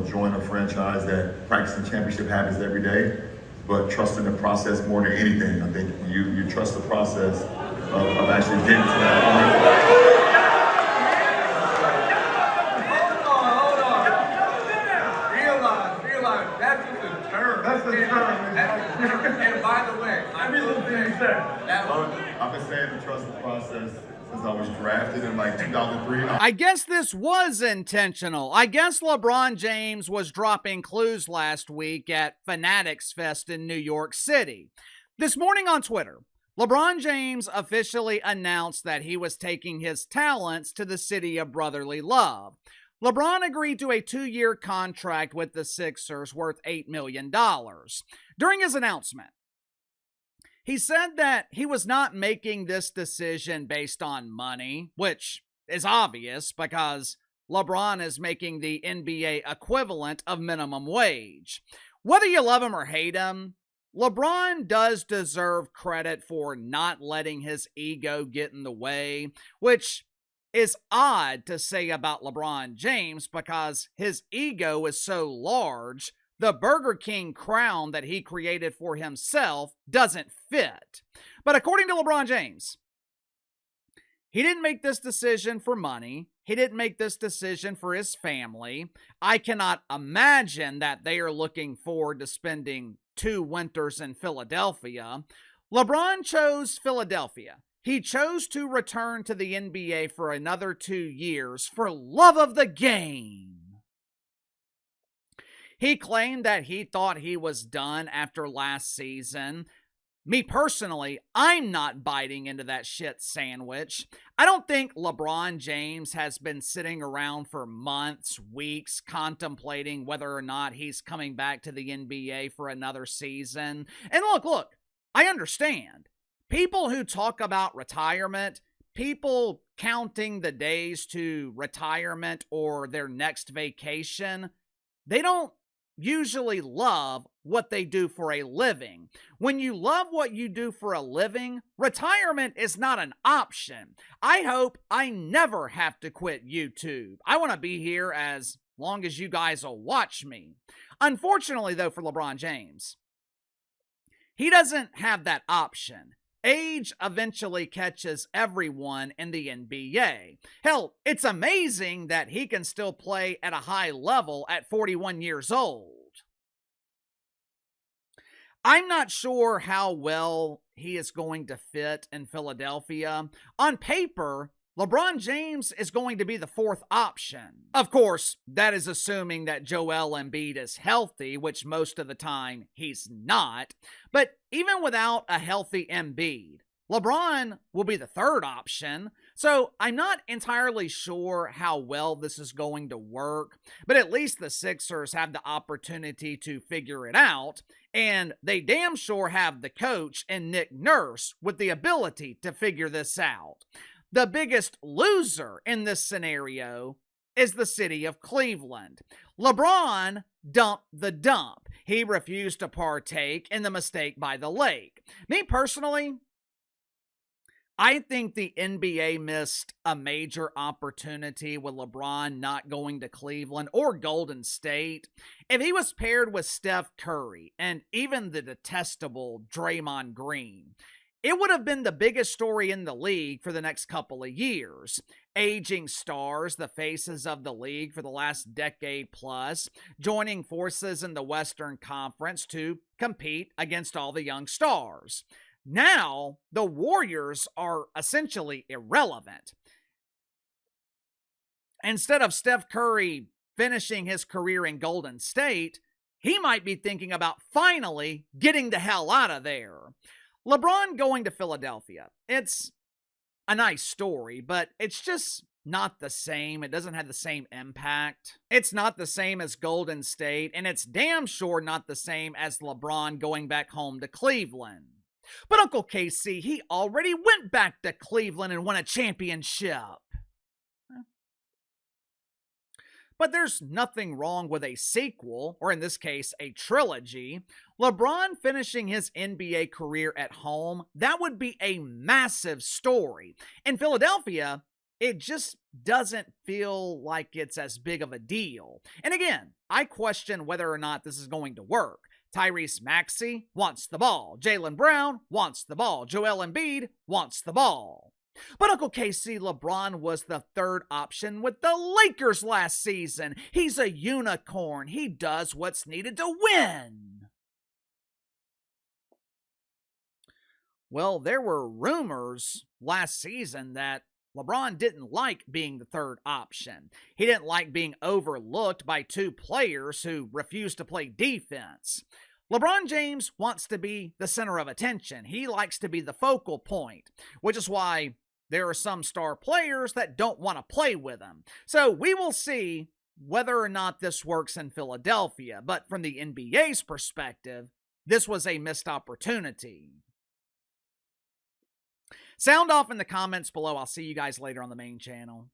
join a franchise that practicing championship habits every day, but trusting the process more than anything. I think you trust the process of actually getting to that point. Realize, that's just a term. That's the term. And by the way, I've been saying to trust the process since I was drafted in like 2003. I guess this was intentional. I guess LeBron James was dropping clues last week at Fanatics Fest in New York City. This morning on Twitter, LeBron James officially announced that he was taking his talents to the city of brotherly love. LeBron agreed to a 2-year contract with the Sixers worth $8 million. During his announcement, he said that he was not making this decision based on money, which is obvious because LeBron is making the NBA equivalent of minimum wage. Whether you love him or hate him, LeBron does deserve credit for not letting his ego get in the way, which is odd to say about LeBron James because his ego is so large, the Burger King crown that he created for himself doesn't fit. But according to LeBron James, he didn't make this decision for money. He didn't make this decision for his family. I cannot imagine that they are looking forward to spending 2 winters in Philadelphia. LeBron chose Philadelphia. He chose to return to the NBA for another 2 years for love of the game. He claimed that he thought he was done after last season. Me personally, I'm not biting into that shit sandwich. I don't think LeBron James has been sitting around for months, weeks, contemplating whether or not he's coming back to the NBA for another season. And look, I understand. People who talk about retirement, people counting the days to retirement or their next vacation, they don't usually love what they do for a living. When you love what you do for a living, retirement is not an option. I hope I never have to quit YouTube. I want to be here as long as you guys will watch me. Unfortunately, though, for LeBron James, he doesn't have that option. Age eventually catches everyone in the NBA. Hell, it's amazing that he can still play at a high level at 41 years old. I'm not sure how well he is going to fit in Philadelphia. On paper, LeBron James is going to be the 4th option. Of course, that is assuming that Joel Embiid is healthy, which most of the time he's not. But even without a healthy Embiid, LeBron will be the 3rd option. So I'm not entirely sure how well this is going to work, but at least the Sixers have the opportunity to figure it out, and they damn sure have the coach and Nick Nurse with the ability to figure this out. The biggest loser in this scenario is the city of Cleveland. LeBron dumped the dump. He refused to partake in the mistake by the lake. Me personally, I think the NBA missed a major opportunity with LeBron not going to Cleveland or Golden State. If he was paired with Steph Curry and even the detestable Draymond Green, it would have been the biggest story in the league for the next couple of years. Aging stars, the faces of the league for the last decade plus, joining forces in the Western Conference to compete against all the young stars. Now, the Warriors are essentially irrelevant. Instead of Steph Curry finishing his career in Golden State, he might be thinking about finally getting the hell out of there. LeBron going to Philadelphia, it's a nice story, but it's just not the same. It doesn't have the same impact. It's not the same as Golden State, and it's damn sure not the same as LeBron going back home to Cleveland. But Uncle KC, he already went back to Cleveland and won a championship. But there's nothing wrong with a sequel, or in this case, a trilogy. LeBron finishing his NBA career at home, that would be a massive story. In Philadelphia, it just doesn't feel like it's as big of a deal. And again, I question whether or not this is going to work. Tyrese Maxey wants the ball. Jaylen Brown wants the ball. Joel Embiid wants the ball. But Uncle KC, LeBron was the third option with the Lakers last season. He's a unicorn. He does what's needed to win. Well, there were rumors last season that LeBron didn't like being the third option. He didn't like being overlooked by two players who refused to play defense. LeBron James wants to be the center of attention. He likes to be the focal point, which is why there are some star players that don't want to play with him. So we will see whether or not this works in Philadelphia. But from the NBA's perspective, this was a missed opportunity. Sound off in the comments below. I'll see you guys later on the main channel.